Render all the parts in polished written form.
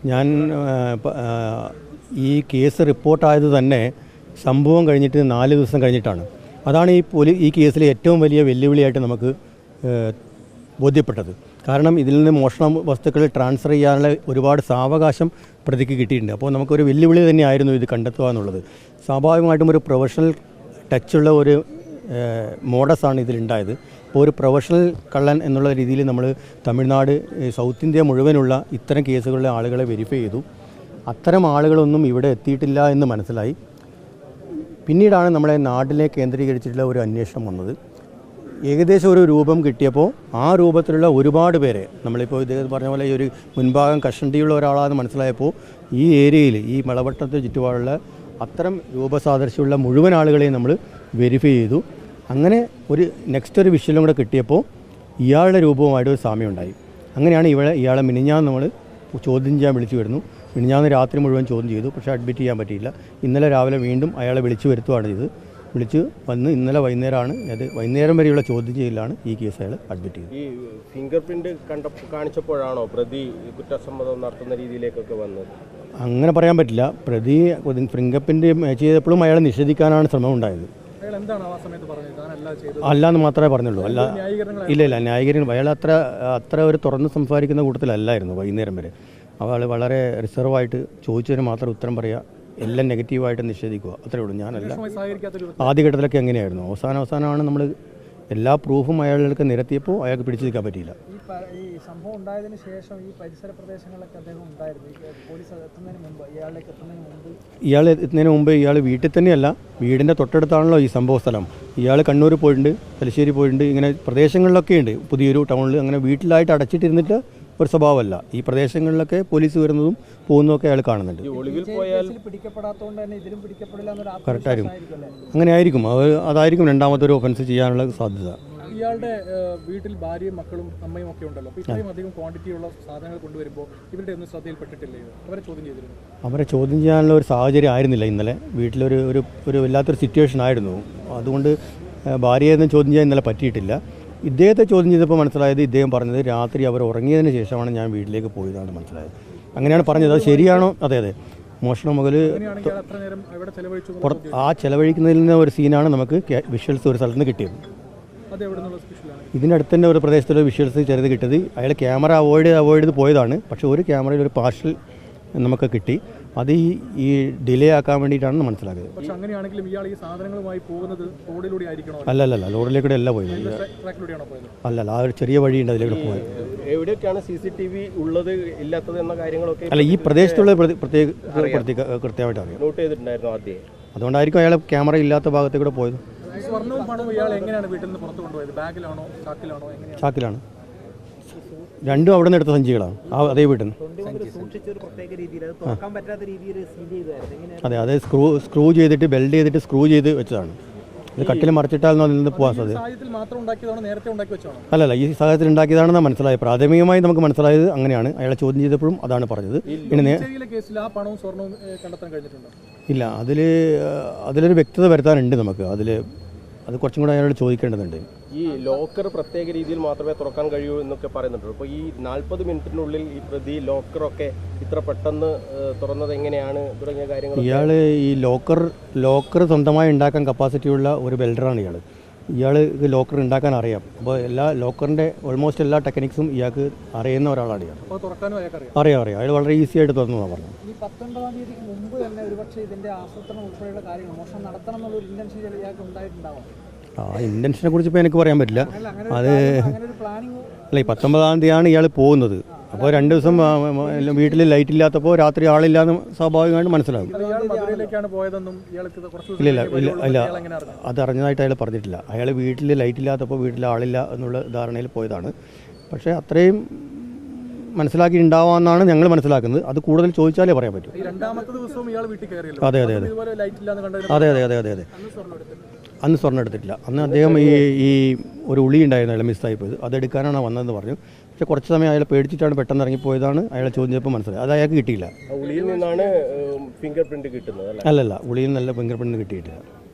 ഞാൻ ഈ കേസ് റിപ്പോർട്ടായത് തന്നെ സംഭവം കഴിഞ്ഞിട്ട് 4 ദിവസം കഴിഞ്ഞിട്ടാണ്. അതാണ് ഈ കേസിലെ ഏറ്റവും വലിയ വെല്ലുവിളിയായിട്ട് നമുക്ക് ബോധ്യപ്പെട്ടത്. കാരണം ഇതിൽ നിന്ന് മോഷണ വസ്തുക്കൾ ട്രാൻസ്ഫർ ചെയ്യാനുള്ള ഒരുപാട് സാവകാശം പ്രതിക്ക് കിട്ടിയിട്ടുണ്ട്. അപ്പോൾ നമുക്കൊരു വെല്ലുവിളി തന്നെയായിരുന്നു ഇത് കണ്ടെത്തുക എന്നുള്ളത്. സ്വാഭാവികമായിട്ടും ഒരു പ്രൊഫഷണൽ ടച്ചുള്ള ഒരു മോഡസാണ് ഇതിലുണ്ടായത്. അപ്പോൾ ഒരു പ്രൊഫഷണൽ കള്ളൻ എന്നുള്ള രീതിയിൽ നമ്മൾ തമിഴ്നാട്, സൗത്ത് ഇന്ത്യ മുഴുവനുള്ള ഇത്തരം കേസുകളിലെ ആളുകളെ വെരിഫൈ ചെയ്തു. അത്തരം ആളുകളൊന്നും ഇവിടെ എത്തിയിട്ടില്ല എന്ന് മനസ്സിലായി. പിന്നീടാണ് നമ്മളെ നാട്ടിലെ കേന്ദ്രീകരിച്ചിട്ടുള്ള ഒരു അന്വേഷണം വന്നത്. ഏകദേശം ഒരു രൂപം കിട്ടിയപ്പോൾ ആ രൂപത്തിലുള്ള ഒരുപാട് പേരെ, നമ്മളിപ്പോൾ ഇത് പറഞ്ഞ പോലെ ഈ ഒരു മുൻഭാഗം കഷണ്ടിയുള്ള ഒരാളാണെന്ന് മനസ്സിലായപ്പോൾ ഈ ഏരിയയിൽ, ഈ മലവട്ടത്തെ ചുറ്റുപാടുള്ള അത്തരം രൂപസാദൃശ്യമുള്ള മുഴുവൻ ആളുകളെയും നമ്മൾ വെരിഫൈ ചെയ്തു. അങ്ങനെ നെക്സ്റ്റ് ഒരു വിഷ്വലും കൂടെ കിട്ടിയപ്പോൾ ഇയാളുടെ രൂപവുമായിട്ട് ഒരു സാമ്യമുണ്ടായി. അങ്ങനെയാണ് ഇയാളെ മിനിഞ്ഞാന്ന് നമ്മൾ ചോദ്യം ചെയ്യാൻ വിളിച്ചു വരുന്നു. മിനിഞ്ഞാന്ന് രാത്രി മുഴുവൻ ചോദ്യം ചെയ്തു, പക്ഷേ അഡ്മിറ്റ് ചെയ്യാൻ പറ്റിയില്ല. ഇന്നലെ രാവിലെ വീണ്ടും അയാളെ വിളിച്ചു വരുത്തുകയാണ് ചെയ്തത്. വിളിച്ച് വന്ന് ഇന്നലെ വൈകുന്നേരമാണ്, വൈകുന്നേരം വരെയുള്ള ചോദ്യം ചെയ്യലാണ് ഈ കേസ് അയാൾ അഡ്മിറ്റ് ചെയ്തത്. ഈ ഫിംഗർ പ്രിന്റ് കാണിച്ചപ്പോഴാണോ പ്രതി കുറ്റസമ്മതം നടത്തുന്ന രീതിയിലേക്കൊക്കെ വന്നത്? അങ്ങനെ പറയാൻ പറ്റില്ല. പ്രതി ഫിംഗർ പ്രിന്റ് ചെയ്തപ്പോഴും അയാളെ നിഷേധിക്കാനാണ് ശ്രമം ഉണ്ടായത്. അല്ലാന്ന് മാത്രമേ പറഞ്ഞുള്ളൂ. ഇല്ല ന്യായീകരണം. അയാൾ അത്ര ഒരു തുറന്ന് സംസാരിക്കുന്ന കൂട്ടത്തിലല്ലായിരുന്നു വൈകുന്നേരം വരെ. അവൾ വളരെ റിസർവായിട്ട് ചോദിച്ചതിന് മാത്രം ഉത്തരം പറയുക, എല്ലാം നെഗറ്റീവായിട്ട് നിഷേധിക്കുക, അത്രേ ഉള്ളൂ. ഞാനല്ല, ആദ്യഘട്ടത്തിലൊക്കെ എങ്ങനെയായിരുന്നു. അവസാനമാണ് നമ്മൾ എല്ലാ പ്രൂഫും അയാൾക്ക് നിരത്തിയപ്പോൾ അയാൾക്ക് പിടിച്ചു നിൽക്കാൻ പറ്റിയില്ല. ഈ സംഭവം ഉണ്ടായതിനു ശേഷം ഈ പരിസര പ്രദേശങ്ങളിലൊക്കെ അദ്ദേഹം ഉണ്ടായിരുന്നു. പോലീസ് എത്തുന്നതിന് മുമ്പ്, ഇയാൾ എത്തുന്നതിന് മുമ്പ് ഇയാൾ വീട്ടിൽ തന്നെയല്ല, വീടിൻ്റെ തൊട്ടടുത്താണല്ലോ ഈ സംഭവ സ്ഥലം. ഇയാൾ കണ്ണൂർ പോയിട്ടുണ്ട്, തലശ്ശേരി പോയിട്ടുണ്ട്, ഇങ്ങനെ പ്രദേശങ്ങളിലൊക്കെ ഉണ്ട്. പുതിയൊരു ടൗണിൽ അങ്ങനെ വീട്ടിലായിട്ട് അടച്ചിട്ടിരുന്നിട്ട് ഒരു സ്വഭാവമല്ല. ഈ പ്രദേശങ്ങളിലൊക്കെ പോലീസ് വരുന്നതും പോകുന്നതൊക്കെ അയാൾ കാണുന്നുണ്ട്. കറക്റ്റായിരിക്കും, അങ്ങനെ ആയിരിക്കും. അതായിരിക്കും രണ്ടാമത്തെ ഒരു ഒഫൻസ് ചെയ്യാനുള്ള സാധ്യത. ഇയാളുടെ വീട്ടിൽ ഭാര്യയും മക്കളും അമ്മയും ഒക്കെ ഉണ്ടല്ലോ. ഇത്രയും അധികം ക്വാണ്ടിറ്റിയുള്ള സാധനങ്ങൾ കൊണ്ടുവരുമ്പോൾ ഇവരുടെ ഒന്നും ശ്രദ്ധയിൽപ്പെട്ടിട്ടില്ലേ? അവരെ ചോദ്യം ചെയ്യാനുള്ള ഒരു സാഹചര്യം ആയിരുന്നില്ല ഇന്നലെ. വീട്ടിലൊരു ഒരു വല്ലാത്തൊരു സിറ്റുവേഷൻ ആയിരുന്നു. അതുകൊണ്ട് ഭാര്യയൊന്നും ചോദ്യം ചെയ്യാൻ ഇന്നലെ പറ്റിയിട്ടില്ല. ഇദ്ദേഹത്തെ ചോദ്യം ചെയ്തപ്പോൾ മനസ്സിലായത്, ഇദ്ദേഹം പറഞ്ഞത് രാത്രി അവർ ഉറങ്ങിയതിന് ശേഷമാണ് ഞാൻ വീട്ടിലേക്ക് പോയതാണ് മനസ്സിലായത്. അങ്ങനെയാണ് പറഞ്ഞത്. അത് ശരിയാണോ? അതെ. മോഷണം മുതൽ ആ ചെലവഴിക്കുന്നതിൽ നിന്ന് ഒരു സീനാണ് നമുക്ക് വിഷ്വൽസ് ഒരു സ്ഥലത്ത് നിന്ന് കിട്ടിയത്. ഇതിനടുത്ത് തന്നെ ഒരു പ്രദേശത്തുള്ള വിഷ്വൽസ് ചെറുത് കിട്ടിയത്. അയാൾ ക്യാമറ അവോയ്ഡ് ചെയ്ത് പോയതാണ്. പക്ഷേ ഒരു ക്യാമറയിൽ ഒരു പാർഷ്യൽ നമുക്ക് കിട്ടി. അത് ഈ ഡിലേ ആക്കാൻ വേണ്ടിയിട്ടാണ് മനസ്സിലാക്കിയത്. അല്ല, റോഡിലേക്കൂടെ അല്ല പോയത്. അല്ല, ആ ഒരു ചെറിയ വഴിയുണ്ട്, അതിലേക്ക് പോയത്. എവിടെയൊക്കെയാണ് CCTV ഉള്ളത് ഇല്ലാത്തത് എന്ന കാര്യങ്ങളൊക്കെ അല്ല, ഈ പ്രദേശത്തുള്ള കൃത്യമായിട്ട് അറിയാം. നോട്ട് ചെയ്തിട്ടുണ്ടായിരുന്നു ആദ്യം. അതുകൊണ്ടായിരിക്കും അയാൾ ക്യാമറ ഇല്ലാത്ത ഭാഗത്തേക്കൂടെ പോയത്. ചാക്കിലാണ്. രണ്ടും അവിടെ നിന്ന് എടുത്ത സഞ്ചികളാണ്. അതേ വീട്ടിൽ നിന്ന്. അതെ, സ്ക്രൂ ചെയ്തിട്ട് ബെൽഡ് ചെയ്തിട്ട് സ്ക്രൂ ചെയ്ത് വെച്ചതാണ്. ഇത് കട്ടിൽ മറിച്ചിട്ടാലും അതിൽ നിന്ന് പോകാൻ സാധ്യത. അല്ലല്ല, ഈ സാഹചര്യത്തിൽ ഉണ്ടാക്കിയതാണെന്നാണ് മനസ്സിലായത്. പ്രാഥമികമായി നമുക്ക് മനസ്സിലായത് അങ്ങനെയാണ്. അയാളെ ചോദ്യം ചെയ്തപ്പോഴും അതാണ് പറഞ്ഞത്. ഇല്ല, അതിലൊരു വ്യക്തത വരുത്താനുണ്ട് നമുക്ക്. അത് കുറച്ചും കൂടെ അയാളോട് ചോദിക്കേണ്ടതുണ്ട്. ഈ ലോക്കർ പ്രത്യേക രീതിയിൽ മാത്രമേ തുറക്കാൻ കഴിയൂ എന്നൊക്കെ പറയുന്നുണ്ട്. അപ്പോൾ ഈ 40 മിനിറ്റിനുള്ളിൽ ഈ പ്രതി ലോക്കറൊക്കെ ഇത്ര പെട്ടെന്ന് തുറന്നത് എങ്ങനെയാണ് തുടങ്ങിയ കാര്യങ്ങൾ. ഇയാൾ ഈ ലോക്കർ സ്വന്തമായി ഉണ്ടാക്കാൻ കപ്പാസിറ്റിയുള്ള ഒരു വെൽഡറാണ് ഇയാൾ ലോക്കർ ഉണ്ടാക്കാൻ അറിയാം. അപ്പോൾ ലോക്കറിൻ്റെ ഓൾമോസ്റ്റ് എല്ലാ ടെക്നിക്സും ഇയാൾക്ക് അറിയുന്ന ഒരാളാണ് ഇയാൾ. അറിയാം. അയാൾ വളരെ ഈസി ആയിട്ട് തുറന്നതാണ് പറഞ്ഞത്. ഈ 19-ാം തീയതിക്ക് മുമ്പ് തന്നെ ഒരുപക്ഷെ ഇതിൻ്റെ ആസൂത്രണം ഉൾപ്പെടെയുള്ള കാര്യങ്ങൾ മോഷണം നടത്തണം എന്നുള്ള ഒരു ഇൻറ്റൻഷൻ ഇയാൾക്ക് ഉണ്ടായിട്ടുണ്ടാവും. ഇൻറ്റൻഷനെ കുറിച്ച് ഇപ്പോൾ എനിക്ക് പറയാൻ പറ്റില്ല. അത് അല്ല, ഈ 19-ാം തീയതിയാണ് ഇയാൾ പോകുന്നത്. അപ്പോൾ 2 ദിവസം വീട്ടിൽ ലൈറ്റ് ഇല്ലാത്തപ്പോൾ രാത്രി ആളില്ലാന്ന് സ്വാഭാവികമായിട്ട് മനസ്സിലാകും. ഇല്ല, അത് അറിഞ്ഞതായിട്ട് അയാൾ പറഞ്ഞിട്ടില്ല. അയാൾ വീട്ടിൽ ലൈറ്റ് ഇല്ലാത്തപ്പോൾ വീട്ടിൽ ആളില്ല എന്നുള്ള ധാരണയിൽ പോയതാണ്. പക്ഷേ അത്രയും മനസ്സിലാക്കി ഉണ്ടാവാമെന്നാണ് ഞങ്ങൾ മനസ്സിലാക്കുന്നത്. അത് കൂടുതൽ ചോദിച്ചാലേ പറയാൻ പറ്റൂ. അതെ. അന്ന് സ്വർണ്ണം എടുത്തിട്ടില്ല. അന്ന് അദ്ദേഹം ഈ ഒരു ഉളി ഉണ്ടായിരുന്നു, അയാൾ മിസ്സായിപ്പോയത്. അതെടുക്കാനാണ് വന്നതെന്ന് പറഞ്ഞു. പക്ഷെ കുറച്ച് സമയം അയാൾ പേടിച്ചിട്ടാണ് പെട്ടെന്ന് ഇറങ്ങിപ്പോയതാണ്. അയാളെ ചോദ്യം ചെയ്തപ്പോൾ മനസ്സിലായി അത് അയാൾക്ക് കിട്ടിയില്ല. ഉളിയിൽ നിന്നാണ് ഫിംഗർ പ്രിന്റ് കിട്ടുന്നത്? അല്ലല്ല, ഉളിയിൽ നല്ല ഫിംഗർ പ്രിന്റ് കിട്ടിയിട്ടില്ല.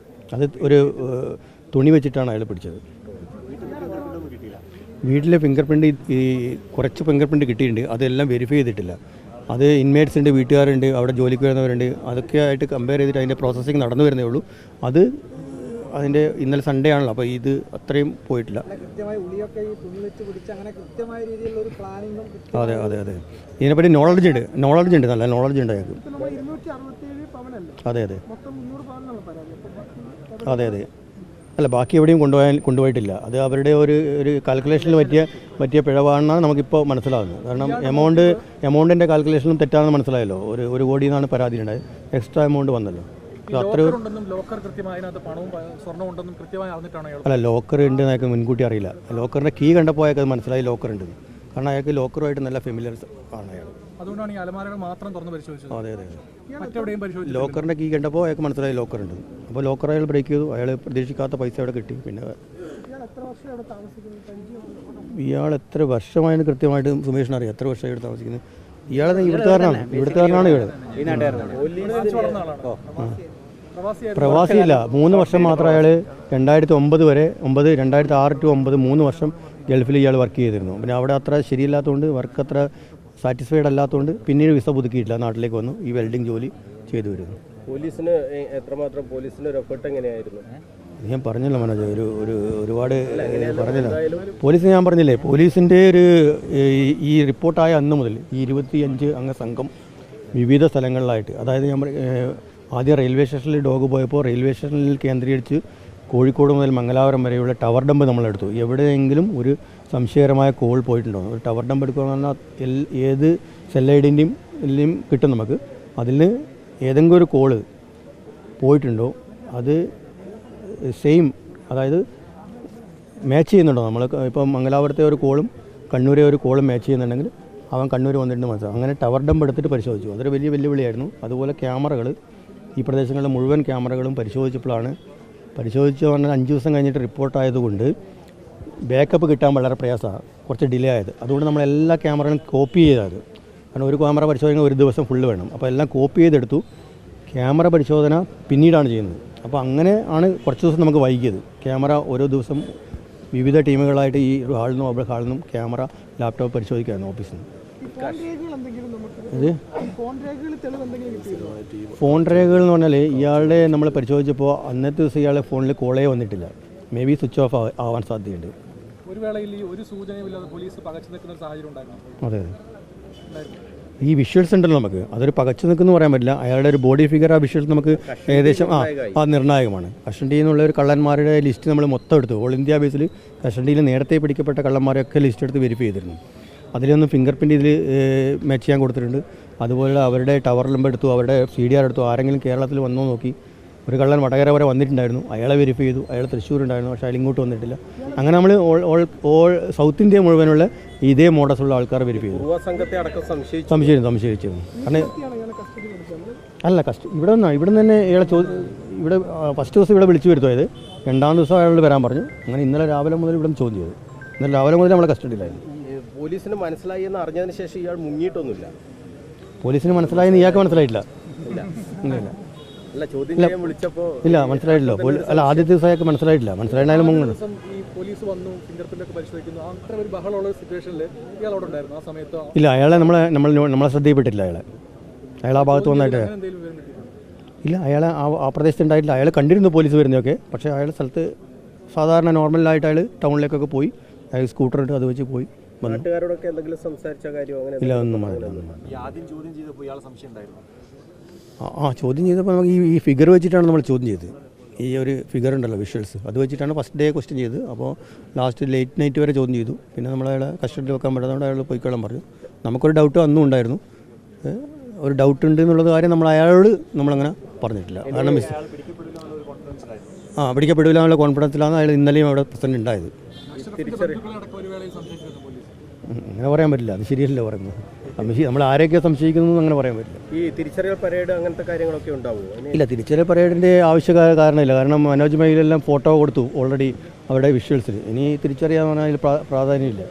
അത് ഒരു തുണി വെച്ചിട്ടാണ് അയാൾ പിടിച്ചത്. വീട്ടിലെ ഫിംഗർ പ്രിന്റ് കുറച്ച് ഫിംഗർ പ്രിന്റ് കിട്ടിയിട്ടുണ്ട്. അതെല്ലാം വെരിഫൈ ചെയ്തിട്ടില്ല. അത് ഇൻമേറ്റ്സ് ഉണ്ട്, വീട്ടുകാരുണ്ട്, അവിടെ ജോലിക്ക് വരുന്നവരുണ്ട്. അതൊക്കെ ആയിട്ട് കമ്പയർ ചെയ്തിട്ട് അതിൻ്റെ പ്രോസസ്സിങ് നടന്നു വരുന്നേ ഉള്ളൂ. അത് അതിൻ്റെ ഇന്നലെ സൺഡേ ആണല്ലോ, അപ്പോൾ ഇത് അത്രയും പോയിട്ടില്ല. അതെ അതെ അതെ, ഇതിനെപ്പറ്റി നോളജ് ഉണ്ട്, നല്ല നോളജ് ഉണ്ട് അയാൾക്ക്. അതെ അതെ അതെ അതെ, അല്ല ബാക്കി എവിടെയും കൊണ്ടുപോയിട്ടില്ല. അത് അവരുടെ ഒരു കാൽക്കുലേഷനിൽ പറ്റിയ പിഴവാണെന്നാണ് നമുക്കിപ്പോൾ മനസ്സിലാകുന്നത്. കാരണം എമൗണ്ടിൻ്റെ കാൽക്കുലേഷനും തെറ്റാണെന്ന് മനസ്സിലായല്ലോ. ഒരു കോടി എന്നാണ് പരാതി ഉണ്ടായത്, എക്സ്ട്രാ എമൗണ്ട് വന്നല്ലോ. അല്ല ലോക്കർ ഉണ്ട് അയാൾക്ക് മുൻകൂട്ടി അറിയില്ല. ലോക്കറിൻ്റെ കീ കണ്ടപ്പോൾ അയാൾക്ക് അത് മനസ്സിലായി ലോക്കർ ഉണ്ട്. കാരണം അയാൾക്ക് ലോക്കറുമായിട്ട് നല്ല ഫെമിലിയർ ആണ് അയാൾ. അതുകൊണ്ടാണ് ഈ അലമാരകൾ മാത്രം തുറന്ന് പരിശോധിച്ചത്. അതെ അതെ, മറ്റെവിടെയും പരിശോധിച്ചു. ലോക്കറിൻ്റെ കീ കണ്ടപ്പോൾ അയാൾക്ക് മനസ്സിലായി ലോക്കർ ഉണ്ട്. അപ്പോൾ ലോക്കർ അയാൾ ബ്രേക്ക് ചെയ്തു. അയാൾ പ്രതീക്ഷിക്കാത്ത പൈസ അവിടെ കിട്ടി. പിന്നെ ഇയാൾ എത്ര വർഷമായെന്ന് കൃത്യമായിട്ട് സുമേഷിന് അറിയാം. എത്ര വർഷമായി ഇവിടെ താമസിക്കുന്നത്? ഇയാളെ ഇവിടുത്തുകാരനാണ് ഇയാൾ. പ്രവാസിയില്ല. 3 വർഷം മാത്രം അയാൾ 2009 വരെ 2006 to 2009 3 വർഷം ഗൾഫിൽ ഇയാൾ വർക്ക് ചെയ്തിരുന്നു. പിന്നെ അവിടെ അത്ര ശരിയില്ലാത്തതുകൊണ്ട്, വർക്ക് അത്ര സാറ്റിസ്ഫൈഡ് അല്ലാത്തതുകൊണ്ട് പിന്നീട് വിസ പുതുക്കിയിട്ടില്ല, നാട്ടിലേക്ക് വന്നു ഈ വെൽഡിംഗ് ജോലി ചെയ്തു വരുന്നു. പോലീസിന് എത്രമാത്രം പോലീസിൻ്റെ ഒരു എഫേർട്ട് എങ്ങനെയായിരുന്നു? ഞാൻ പറഞ്ഞല്ലോ മനോജ്, ഒരുപാട് പറഞ്ഞില്ല. പോലീസ് ഞാൻ പറഞ്ഞില്ലേ, പോലീസിൻ്റെ ഈ റിപ്പോർട്ടായ അന്ന് മുതൽ ഈ 25 അംഗ സംഘം വിവിധ സ്ഥലങ്ങളിലായിട്ട്, അതായത് ഞാൻ ആദ്യം റെയിൽവേ സ്റ്റേഷനിൽ ഡോഗ് പോയപ്പോൾ റെയിൽവേ സ്റ്റേഷനിൽ കേന്ദ്രീകരിച്ച് കോഴിക്കോട് മുതൽ മംഗലാപുരം വരെയുള്ള ടവർ ഡമ്പ് നമ്മളെടുത്തു. എവിടെയെങ്കിലും ഒരു സംശയകരമായ കോൾ പോയിട്ടുണ്ടോ? ഒരു ടവർ ഡമ്പ് എടുക്കുക എന്ന് പറഞ്ഞാൽ ഏത് സെൽ ഐഡിൻ്റെയും കിട്ടും നമുക്ക്. അതിൽ ഏതെങ്കിലും ഒരു കോള് പോയിട്ടുണ്ടോ, അത് സെയിം, അതായത് മാച്ച് ചെയ്യുന്നുണ്ടോ? നമ്മൾ ഇപ്പോൾ മംഗലാപുരത്തെ ഒരു കോളും കണ്ണൂരെ ഒരു കോളും മാച്ച് ചെയ്യുന്നുണ്ടെങ്കിൽ അവൻ കണ്ണൂർ വന്നിട്ട് മനസ്സിലാവും. അങ്ങനെ ടവർ ഡമ്പ് എടുത്തിട്ട് പരിശോധിച്ചു. അതൊരു വലിയ വെല്ലുവിളിയായിരുന്നു. അതുപോലെ ക്യാമറകൾ, ഈ പ്രദേശങ്ങളിലെ മുഴുവൻ ക്യാമറകളും പരിശോധിച്ചപ്പോഴാണ്, പരിശോധിച്ച് പറഞ്ഞാൽ 5 ദിവസം കഴിഞ്ഞിട്ട് റിപ്പോർട്ടായതുകൊണ്ട് ബാക്കപ്പ് കിട്ടാൻ വളരെ പ്രയാസമാണ്, കുറച്ച് ഡിലേ ആയത്. അതുകൊണ്ട് നമ്മളെല്ലാ ക്യാമറകളും കോപ്പി ചെയ്തത്. കാരണം ഒരു ക്യാമറ പരിശോധിക്കാൻ ഒരു ദിവസം ഫുള്ള് വേണം. അപ്പോൾ എല്ലാം കോപ്പി ചെയ്തെടുത്തു. ക്യാമറ പരിശോധന പിന്നീടാണ് ചെയ്യുന്നത്. അപ്പോൾ അങ്ങനെ ആണ് കുറച്ച് ദിവസം നമുക്ക് വൈകിയത്. ക്യാമറ ഓരോ ദിവസം വിവിധ ടീമുകളായിട്ട് ഈ ഹാളിൽ നിന്നും ക്യാമറ, ലാപ്ടോപ്പ് പരിശോധിക്കുകയായിരുന്നു ഓഫീസിൽ നിന്ന്. ഇത് ഫോൺ രേഖകൾ എന്ന് പറഞ്ഞാൽ ഇയാളുടെ നമ്മൾ പരിശോധിച്ചപ്പോൾ അന്നത്തെ ദിവസം ഇയാളുടെ ഫോണിൽ കോളേ വന്നിട്ടില്ല. മേ ബി സ്വിച്ച് ഓഫ് ആവാൻ സാധ്യതയുണ്ട്. അതെ, ഈ വിഷ്വൽസ് ഉണ്ടല്ലോ നമുക്ക്, അതൊരു പകച്ചു നിൽക്കുന്നു പറയാൻ പറ്റില്ല. അയാളുടെ ഒരു ബോഡി ഫിഗർ, ആ വിഷ്വൽസ് നമുക്ക് ഏകദേശം നിർണായകമാണ്. കസ്റ്റഡിയിൽ നിന്നുള്ള ഒരു കള്ളന്മാരുടെ ലിസ്റ്റ് നമ്മൾ മൊത്തം എടുത്തു. ഓൾ ഇന്ത്യ ബേസിൽ കസ്റ്റഡിയിൽ നേരത്തെ പിടിക്കപ്പെട്ട കള്ളന്മാരെയൊക്കെ ലിസ്റ്റ് എടുത്ത് വെരിഫൈ ചെയ്തിരുന്നു. അതിലൊന്നും ഫിംഗർ പ്രിൻറ്റ് ഇതിൽ മാച്ച് ചെയ്യാൻ കൊടുത്തിട്ടുണ്ട്. അതുപോലെ അവരുടെ ടവർ നമ്പർ എടുത്തു, അവരുടെ CDR എടുത്തു. ആരെങ്കിലും കേരളത്തിൽ വന്നോ നോക്കി. ഒരു കള്ളൻ വടകര വരെ വന്നിട്ടുണ്ടായിരുന്നു, അയാളെ വെരിഫൈ ചെയ്തു. അയാൾ തൃശ്ശൂരുണ്ടായിരുന്നു, പക്ഷേ അയാൾ ഇങ്ങോട്ട് വന്നിട്ടില്ല. അങ്ങനെ നമ്മൾ ഓൾ സൗത്ത് ഇന്ത്യ മുഴുവനുള്ള ഇതേ മോഡസുള്ള ആൾക്കാരെ വെരിഫൈ ചെയ്തു. സംശയിച്ചിരുന്നു. കാരണം അല്ല ഇവിടെ നിന്ന് തന്നെ ഇയാളെ ഇവിടെ ഫസ്റ്റ് ദിവസം ഇവിടെ വിളിച്ചു വരുത്തുമായത്. 2ാം ദിവസം അയാളോട് വരാൻ പറഞ്ഞു. അങ്ങനെ ഇന്നലെ രാവിലെ മുതൽ ഇവിടെ ചോദ്യം ചെയ്തു. ഇന്നലെ രാവിലെ മുതൽ നമ്മളെ കസ്റ്റഡിയിലായിരുന്നു. പോലീസിന് മനസ്സിലായി എന്ന് അറിഞ്ഞതിന് ശേഷം ഇയാൾ മുങ്ങിയിട്ടൊന്നുമില്ല. പോലീസിന് മനസ്സിലായെന്ന് ഇയാൾക്ക് മനസ്സിലായിട്ടില്ല. ഇല്ല മനസ്സിലായിട്ടില്ല. അല്ല ആദ്യത്തെ ദിവസം അയാൾക്ക് മനസ്സിലായിട്ടില്ല. മനസ്സിലായിട്ടായാലും മുങ്ങുന്നു. ഇല്ല, അയാളെ നമ്മളെ ശ്രദ്ധയിൽപ്പെട്ടില്ല. അയാൾ ആ ഭാഗത്ത് വന്നായിട്ട് ഇല്ല, അയാളെ ആ പ്രദേശത്ത് ഉണ്ടായിട്ടില്ല. അയാൾ കണ്ടിരുന്നു പോലീസ് വരുന്നതൊക്കെ. പക്ഷേ അയാൾ സ്ഥലത്ത് സാധാരണ നോർമലായിട്ട് അയാൾ ടൗണിലേക്കൊക്കെ പോയി. അയാൾ സ്കൂട്ടർ ഇട്ട് അത് വെച്ച് പോയി വന്നു. ഇല്ല, ഒന്നും ചോദ്യം ചെയ്തപ്പോൾ നമുക്ക് ഈ ഫിഗർ വെച്ചിട്ടാണ് നമ്മൾ ചോദ്യം ചെയ്തത്. ഈ ഒരു ഫിഗർ ഉണ്ടല്ലോ, വിഷ്വൽസ്, അത് വെച്ചിട്ടാണ് ഫസ്റ്റ് ഡേ ക്വസ്റ്റ്യൻ ചെയ്തത്. അപ്പോൾ ലാസ്റ്റ് ലേറ്റ് നൈറ്റ് വരെ ചോദ്യം ചെയ്തു. പിന്നെ നമ്മളയാളെ കസ്റ്റഡിയിൽ വെക്കാൻ പറ്റാത്തതുകൊണ്ട് അയാൾ പോയിക്കോളാൻ പറഞ്ഞു. നമുക്കൊരു ഡൗട്ട് അന്നും ഉണ്ടായിരുന്നു. ഒരു ഡൗട്ട് ഉണ്ട് എന്നുള്ളത് കാര്യം നമ്മൾ അയാളോട് നമ്മളങ്ങനെ പറഞ്ഞിട്ടില്ല. കാരണം പിടിക്കപ്പെടില്ല എന്നുള്ള കോൺഫിഡൻസിലാണ് അയാൾ ഇന്നലെയും അവിടെ പ്രസൻറ്റ് ഉണ്ടായത്. അങ്ങനെ പറയാൻ പറ്റില്ല, അത് ശരിയല്ല പറയുന്നത്. നമ്മൾ ആരെയൊക്കെ സംശയിക്കുന്നു അങ്ങനെ പറയാൻ പറ്റില്ല. ഈ തിരിച്ചറിയൽ പരേഡ് അങ്ങനത്തെ കാര്യങ്ങളൊക്കെ ഉണ്ടാവുമോ? ഇല്ല, തിരിച്ചറിയൽ പരേഡിൻ്റെ കാരണമില്ല. കാരണം മനോജ് മയിലെല്ലാം ഫോട്ടോ കൊടുത്തു ഓൾറെഡി അവരുടെ വിഷ്വൽസിൽ. ഇനി തിരിച്ചറിയാൻ പറഞ്ഞാൽ അതിൽ പ്രാധാന്യമില്ല.